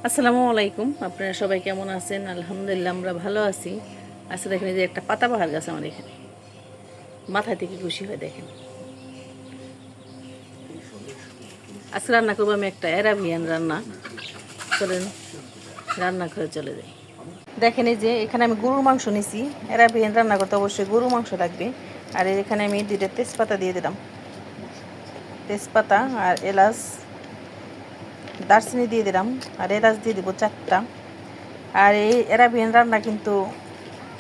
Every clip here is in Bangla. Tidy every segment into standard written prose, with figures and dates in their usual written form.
আসসালামু আলাইকুম। আপনারা সবাই কেমন আছেন? আলহামদুলিল্লাহ আমরা ভালো আছি। আচ্ছা দেখেন, এই যে একটা পাতাবাহার গাছ আমার এখানে, মাথা থেকে খুশি হয় দেখেন। আজকে রান্না করবো আমি একটা অ্যারাবিয়ান রান্না। চলেন রান্না করে চলে যাই। দেখেন এই যে এখানে আমি গরুর মাংস নিছি। অ্যারাবিয়ান রান্না করতে অবশ্যই গরুর মাংস লাগবে। আর এখানে আমি 2টা তেজপাতা দিয়ে দিলাম, তেজপাতা আর এলাচ, দারচিনি দিয়ে দিলাম, আর এলাচ দিয়ে দিব 4টা। আর এই অ্যারাবিয়ান রান্না কিন্তু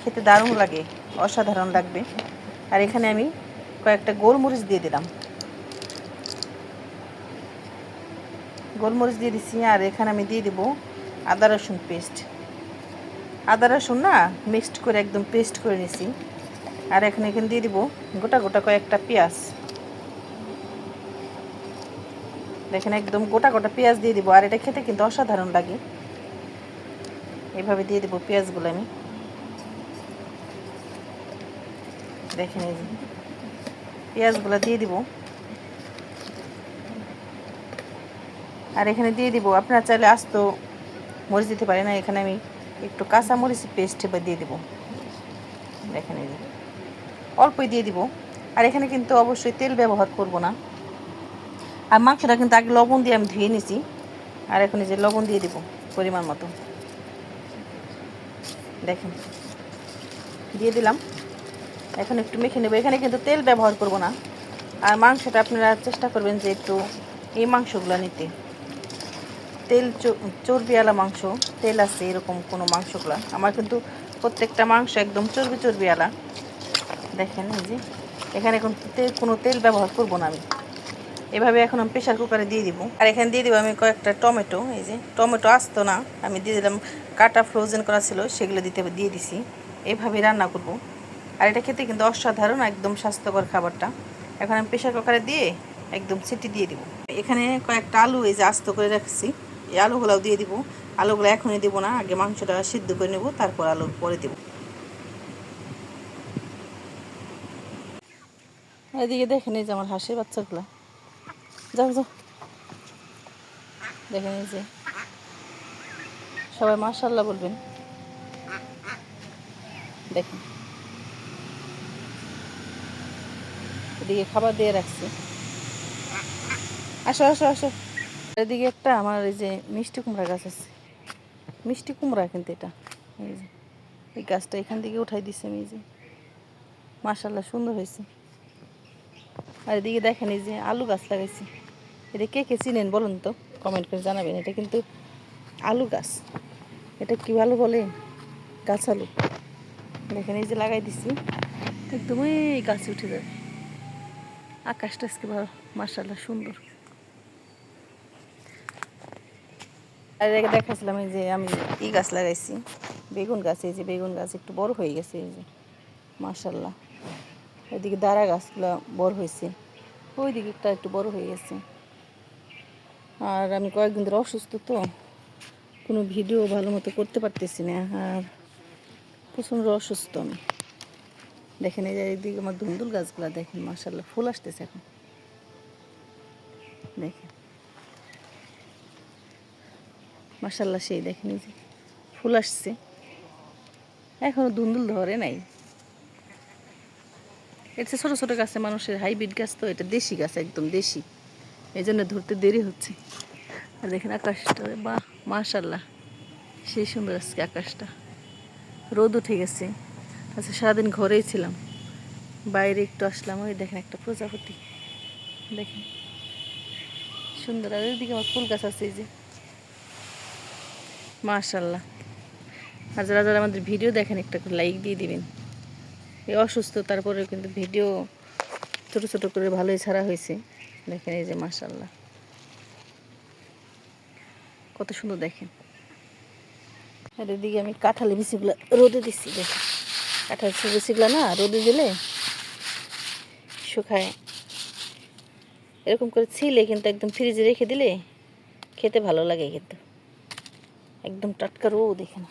খেতে দারুণ লাগে, অসাধারণ লাগবে। আর এখানে আমি কয়েকটা গোলমরিচ দিয়ে দিলাম, গোলমরিচ দিয়ে দিচ্ছি। আর এখানে আমি দিয়ে দিব আদা রসুন পেস্ট, আদা রসুন না মিক্সড করে একদম পেস্ট করে নিছি। আর এখানে দিয়ে দিব গোটা গোটা কয়েকটা পেঁয়াজ, দেখেন একদম গোটা গোটা পেঁয়াজ দিয়ে দিব। আর এটা খেতে কিন্তু অসাধারণ লাগে। এভাবে দিয়ে দিব পেঁয়াজগুলো আমি, দেখেন এই যে পেঁয়াজগুলো দিয়ে দিব। আর এখানে দিয়ে দিব, আপনারা চাইলে আস্ত মরিচ দিতে পারেন না, এখানে আমি একটু কাঁচা মরিচ পেস্ট দিয়ে দিব। দেখেন এই যে অল্পই দিয়ে দিব। আর এখানে কিন্তু অবশ্যই তেল ব্যবহার করব না। আর মাংসটা কিন্তু আগে লবণ দিয়ে আমি ধুয়ে নিছি। আর এখন এই যে লবণ দিয়ে দিব পরিমাণ মতো, দেখেন দিয়ে দিলাম। এখন একটু মেখে নেব। এখানে কিন্তু তেল ব্যবহার করব না। আর মাংসটা আপনারা চেষ্টা করবেন যে একটু এই মাংসগুলো নিতে, তেল চর্বিওয়ালা মাংস, তেল আছে এরকম কোনো মাংসগুলো। আমার কিন্তু প্রত্যেকটা মাংস একদম চর্বিওয়ালা। দেখেন এই যে এখানে এখন কোনো তেল ব্যবহার করব না আমি। এভাবে এখন আমি প্রেশার কুকারে দিয়ে দিব। আর এখানে দিয়ে দিব আমি কয়েকটা টমেটো, এই যে টমেটো আসতো না, আমি দিয়ে দিলাম, কাটা ফ্রোজেন করা ছিল সেগুলো দিয়ে দিছি। এইভাবে রান্না করব। আর এটা খেতে কিন্তু অসাধারণ, একদম স্বাস্থ্যকর খাবারটা। এখন আমি প্রেশার কুকারে দিয়ে একদম সিটি দিয়ে দিব। এখানে কয়েকটা আলু এই যে আস্ত করে রাখছি, এই আলুগুলাও দিয়ে দিব। আলুগুলো এখনই দিব না, আগে মাংসটা সিদ্ধ করে নেব, তারপর আলু পরে দেব। এদিকে দেখেন এই যে আমার হাঁসের বাচ্চাগুলো, যাও যাও, দেখেন এই যে সবাই মাশাআল্লাহ বলবেন। দেখেন এদিকে খাবার দিয়ে রাখছি, আসো আসো আসো। এদিকে একটা আমার এই যে মিষ্টি কুমড়া গাছ আছে, মিষ্টি কুমড়া কিন্তু এটা, এই যে এই গাছটা এখান থেকে উঠাই দিচ্ছি আমি, এই যে মাশাআল্লাহ সুন্দর হয়েছে। আর এদিকে দেখেন এই যে আলু গাছ লাগাইছি। এটা কে কে চিনেন বলুন তো, কমেন্ট করে জানাবেন। এটা কিন্তু আলু গাছ, এটা কি আলু বলে, গাছ আলু। দেখেন এই যে লাগাই দিছি, একদমই গাছে উঠে যাবে। আকাশটা আজকে ভালো, মাশাআল্লাহ সুন্দর। আর দেখাচ্ছিলাম এই যে আমি এই গাছ লাগাইছি, বেগুন গাছ। এই যে বেগুন গাছ একটু বড় হয়ে গেছে, এই যে মাশাআল্লাহ। এদিকে দাঁড়া গাছগুলো বড় হয়েছে, ওই দিকটা একটু বড় হয়ে গেছে। আর আমি কয়েকদিন ধরে অসুস্থ, তো কোনো ভিডিও ভালো মতো করতে পারতেছি না। আর প্রচণ্ড অসুস্থ আমি। দেখেন এই যে এইদিকে আমার ধুন্দুল গাছগুলো, দেখেন মাশাআল্লাহ ফুল আসতেছে এখন। দেখেন মাশাআল্লাহ, সেই দেখেন এই যে ফুল আসছে, এখনও ধুন্দুল ধরে নাই। এটা ছোটো ছোটো গাছে মানুষের হাইব্রিড গাছ, তো এটা দেশি গাছ, একদম দেশি, এই জন্য ধরতে দেরি হচ্ছে। আর দেখেন আকাশটা, বা মাশাআল্লাহ সেই সুন্দর আজকে আকাশটা, রোদ উঠে গেছে। আচ্ছা সারাদিন ঘরেই ছিলাম, বাইরে একটু আসলাম। ওই দেখেন একটা প্রজাপতি, দেখেন সুন্দর। আর ওইদিকে আমার ফুল গাছ আছে, এই যে মাশাআল্লাহ। আর যারা যারা আমাদের ভিডিও দেখেন একটা করে লাইক দিয়ে দিবেন। এই অসুস্থ তারপরে কিন্তু ভিডিও ছোটো ছোটো করে ভালোই ছাড়া হয়েছে। দেখেন এই যে মাশাআল্লাহ কত সুন্দর, দেখেন। আর এদিকে আমি কাঁঠালি বিচিগুলো রোদে দিচ্ছি, দেখেন কাঁঠাল বিচিগুলো না রোদে দিলে শুকায়, এরকম করে ছিলে কিন্তু একদম ফ্রিজে রেখে দিলে খেতে ভালো লাগে কিন্তু, একদম টাটকা রোদ। দেখেন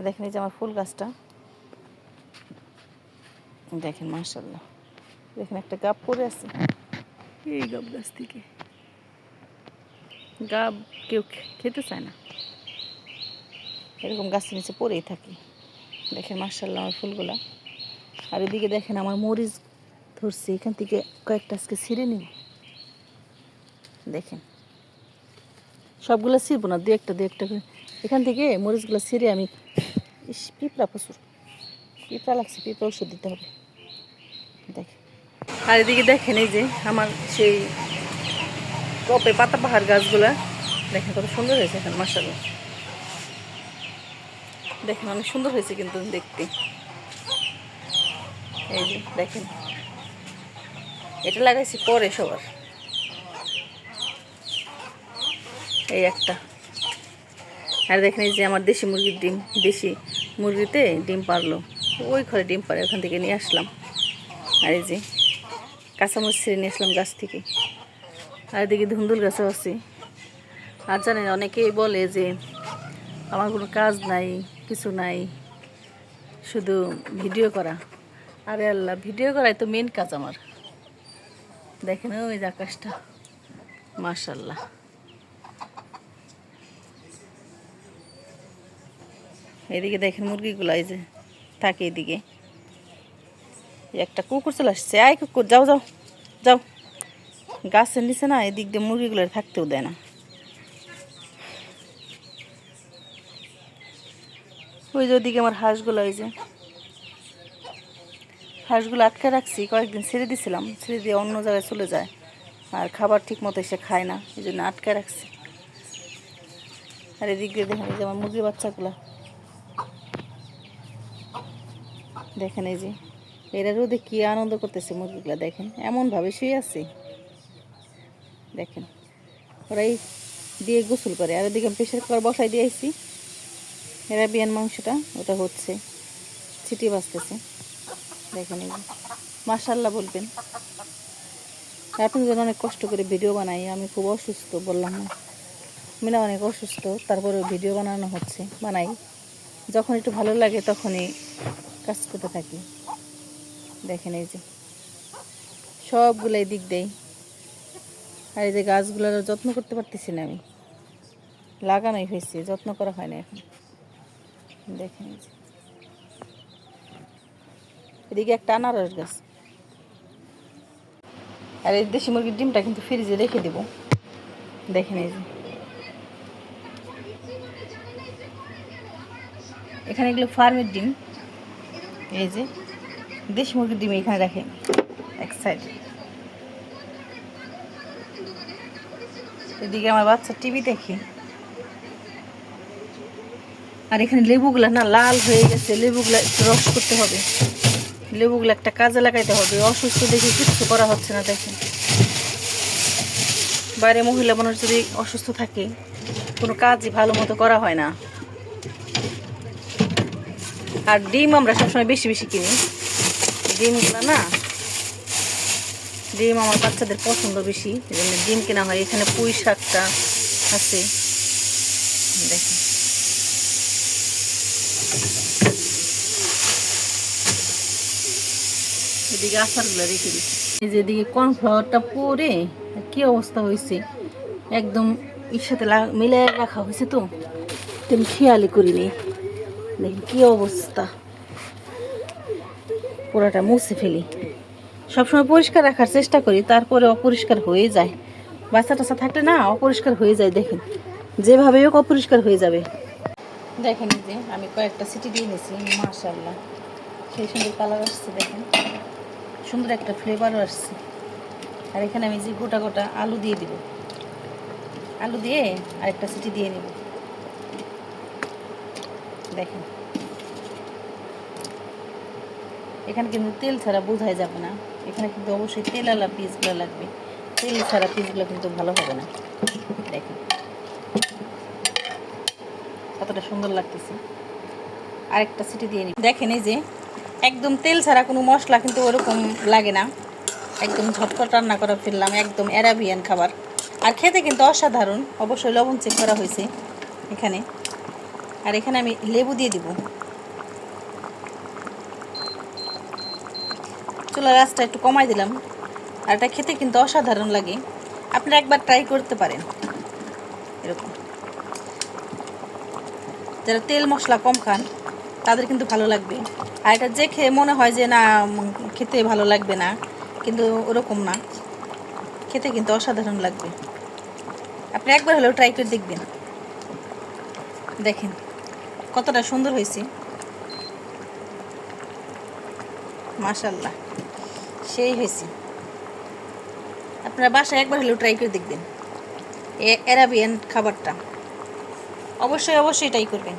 দেখেন এই যে আমার ফুল গাছটা, দেখেন মাশাআল্লাহ। দেখেন একটা গাব পড়ে আছে, এই গাব গাছ থেকে গাব কেউ খেতে চায় না, এরকম গাছের নিচে পড়েই থাকি। দেখেন মাশাআল্লাহ আমার ফুলগুলা। আর এদিকে দেখেন আমার মরিচ ধরছে, এখান থেকে কয়েকটা আজকে ছিঁড়ে নিব। দেখেন সবগুলো ছিঁড়বো না, দু একটা করে এখান থেকে মরিচগুলো ছিঁড়ে আমি পিঁপড়া প্রচুর পিঁপড়া লাগছে, পিঁপড়া ওষুধ দিতে হবে। দেখেন আর এদিকে দেখেন এই যে আমার সেই টপে পাতাবাহার গাছগুলা দেখেন কত সুন্দর হয়েছে এখন মাশাআল্লাহ। দেখেন অনেক সুন্দর হয়েছে কিন্তু দেখতে। এই যে দেখেন এটা লাগাইছি পরে সবার, এই একটা। আর দেখেন এই যে আমার দেশি মুরগির ডিম, দেশি মুরগিতে ডিম পারলো, ওই ঘরে ডিম পারে, ওখান থেকে নিয়ে আসলাম। আর এই যে কাঁচামরিচ ছিঁড়ে নিয়ে আসলাম গাছ থেকে। আর এদিকে ধুন্দুল গাছও আছে। আর জানেন অনেকেই বলে যে আমার কোনো কাজ নাই, কিছু নাই, শুধু ভিডিও করা। আরে আল্লাহ, ভিডিও করাই তো মেন কাজ আমার। দেখেন ওই যে আকাশটা মাশাআল্লাহ। এদিকে দেখেন মুরগিগুলো এই যে থাকে, এদিকে একটা কুকুর চলে আসছে। আয় কুকুর, যাও যাও যাও, গাছের নিচে না এদিক দিয়ে মুরগিগুলো থাকতেও দেয় না। ওই যে ওদিকে আমার হাঁসগুলো, ওই যে হাঁসগুলো আটকে রাখছি, কয়েকদিন ছেড়ে দিয়েছিলাম, ছেড়ে দিয়ে অন্য জায়গায় চলে যায়, আর খাবার ঠিক মতো এসে খায় না, এই জন্য আটকে রাখছি। আর এদিক দিয়ে দেখেন এই যে আমার মুরগির বাচ্চাগুলো, দেখেন এই যে এরা রোদে কি আনন্দ করতেছে মুরগিগুলো। দেখেন এমনভাবে শুয়ে আছে, দেখেন ওরাই দিয়ে গোসল করে। আর ওদিকে প্রেশার কুকার বসাই দিয়ে আসছি, অ্যারাবিয়ান মাংসটা ওটা হচ্ছে, ছিটি বাজতেছে। দেখেন এই যে মাশাআল্লাহ বলবেন। আপনি যেন অনেক কষ্ট করে ভিডিও বানাই, আমি খুব অসুস্থ, বললাম না আমি না অনেক অসুস্থ, তারপরে ভিডিও বানানো হচ্ছে, বানাই যখন একটু ভালো লাগে তখনই কাজ করতে থাকি। দেখেন এই যে সবগুলাই দিক দেয়। আর এই যে গাছগুলোর যত্ন করতে পারতেছি না আমি, লাগানোই হয়েছে, যত্ন করা হয় না এখন। দেখেন এই যে এদিকে একটা আনারস গাছ। আর এই দেশি মুরগির ডিমটা কিন্তু ফ্রিজে রেখে দেব। দেখেন এই যে এখানে এগুলো ফার্মের ডিম, এই যে দেশি মুরগির ডিম এখানে রাখেন এক সাইডে। এদিকে আমার বাচ্চা টিভি দেখে। আর এখানে লেবুগুলা না লাল হয়ে গেছে, লেবুগুলা একটু রস করতে হবে, লেবুগুলো একটা কাজে লাগাইতে হবে। অসুস্থ দেখে কিচ্ছু করা হচ্ছে না। দেখেন বাইরে মহিলা মানুষ যদি অসুস্থ থাকে কোনো কাজই ভালো মতো করা হয় না। আর ডিম আমরা সবসময় বেশি বেশি কিনি, ডিমগুলো না, ডিম আমার বাচ্চাদের পছন্দ বেশি, এই জন্য ডিম কেনা হয়। এখানে পুঁই শাকটা আছে, দেখেন এদিকে আচারগুলো রেখে দিচ্ছি। এই যে এদিকে কর্নফ্লাওয়ারটা পরে কি অবস্থা হয়েছে, একদম এর সাথে মিলে রাখা হয়েছে, তো আমি খেয়ালই করিনি। দেখেন কি অবস্থা, পুরাটা মুছে ফেলি। সবসময় পরিষ্কার রাখার চেষ্টা করি, তারপরে অপরিষ্কার হয়ে যায়। বাচ্চা টাচ্চা থাকলে না অপরিষ্কার হয়ে যায়, দেখেন যেভাবে হোক অপরিষ্কার হয়ে যাবে। দেখেন যে আমি কয়েকটা সিটি দিয়ে নিয়েছি, মাশাআল্লাহ সেই সুন্দর কালার আসছে, দেখেন সুন্দর একটা ফ্লেভারও আসছে। আর এখানে আমি যে গোটা গোটা আলু দিয়ে দিব, আলু দিয়ে আরেকটা সিটি দিয়ে নেব। দেখেন এখানে কিন্তু তেল ছাড়া বোঝাই যাবে না, এখানে কিন্তু অবশ্যই তেলালা পিসগুলো লাগবে, তেল ছাড়া পিসগুলো কিন্তু ভালো হবে না। দেখেন কতটা সুন্দর লাগতেছে। আরেকটা সিটি দিয়ে নিই। দেখেন এই যে একদম তেল ছাড়া কোনো মশলা কিন্তু ওরকম লাগে না, একদম ঝটপট রান্না করে ফেললাম, একদম অ্যারাবিয়ান খাবার। আর খেতে কিন্তু অসাধারণ, অবশ্যই লবণ চেক করা হয়েছে এখানে। আর এখানে আমি লেবু দিয়ে দিব। চুলার আঁচটা একটু কমাই দিলাম। আর এটা খেতে কিন্তু অসাধারণ লাগে, আপনারা একবার ট্রাই করতে পারেন এরকম। যারা তেল মশলা কম খান তাদের কিন্তু ভালো লাগবে। আর এটা যে খেয়ে মনে হয় যে না খেতে ভালো লাগবে না, কিন্তু ওরকম না, খেতে কিন্তু অসাধারণ লাগবে। আপনি একবার হলেও ট্রাই করে দেখবেন। দেখেন কতটা সুন্দর হয়েছে, মাশাআল্লাহ সেই হয়েছে। আপনারা বাসায় একবার হলেও ট্রাই করে দেখবেন অ্যারাবিয়ান খাবারটা, অবশ্যই অবশ্যই ট্রাই করবেন।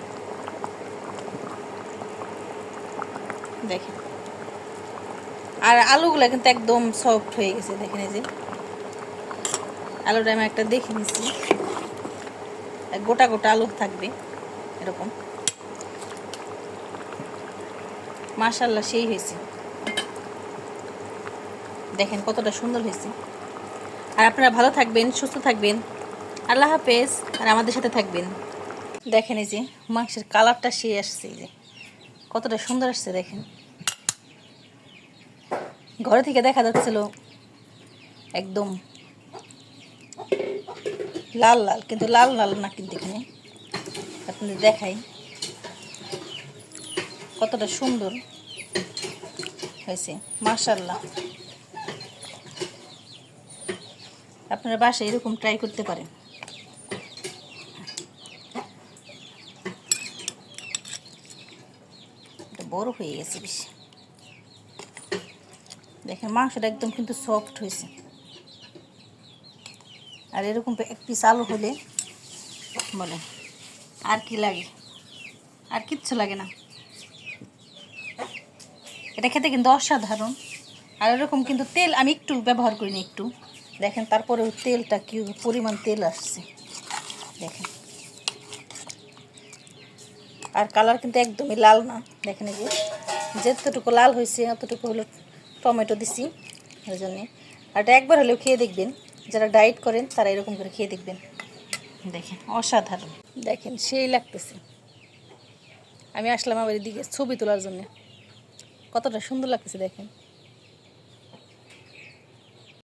দেখেন আর আলুগুলো কিন্তু একদম সফট হয়ে গেছে। দেখেন এই যে আলুটা আমি একটা দেখে নিচ্ছি, গোটা গোটা আলু থাকবে এরকম। মাশাআল্লাহ সেই হয়েছে, দেখেন কতটা সুন্দর হয়েছে। আর আপনারা ভালো থাকবেন, সুস্থ থাকবেন। আল্লাহ হাফেজ। আর আমাদের সাথে থাকবেন। দেখেন এই যে মাংসের কালারটা সেই আসছে, এই যে কতটা সুন্দর আসছে। দেখেন ঘরে থেকে দেখা যাচ্ছিল একদম লাল লাল, কিন্তু লাল লাল না, কিন্তু এখানে আপনাদের দেখাই কতটা সুন্দর হয়েছে, মাশাআল্লাহ। আপনারা বাসায় এরকম ট্রাই করতে পারেন। এটা বড় হয়ে গেছে বেশি। দেখেন মাংসটা একদম কিন্তু সফট হয়েছে। আর এরকম এক পিস আলু হলে বলে আর কি লাগে, আর কিচ্ছু লাগে না। এটা খেতে কিন্তু অসাধারণ। আর এরকম কিন্তু তেল আমি একটু ব্যবহার করিনি, একটু দেখেন, তারপরেও তেলটা কি পরিমাণ তেল আসছে দেখেন। আর কালার কিন্তু একদমই লাল না, দেখেন এই যে যতটুকু লাল হয়েছে অতটুকু হলো টমেটো দিছি ওই জন্যে। আর এটা একবার হলেও খেয়ে দেখবেন, যারা ডায়েট করেন তারা এরকম করে খেয়ে দেখবেন। দেখেন অসাধারণ, দেখেন সেই লাগতেছে। আমি আসলাম আবার এদিকে ছবি তোলার জন্য, কতটা সুন্দর লাগতেছে দেখেন।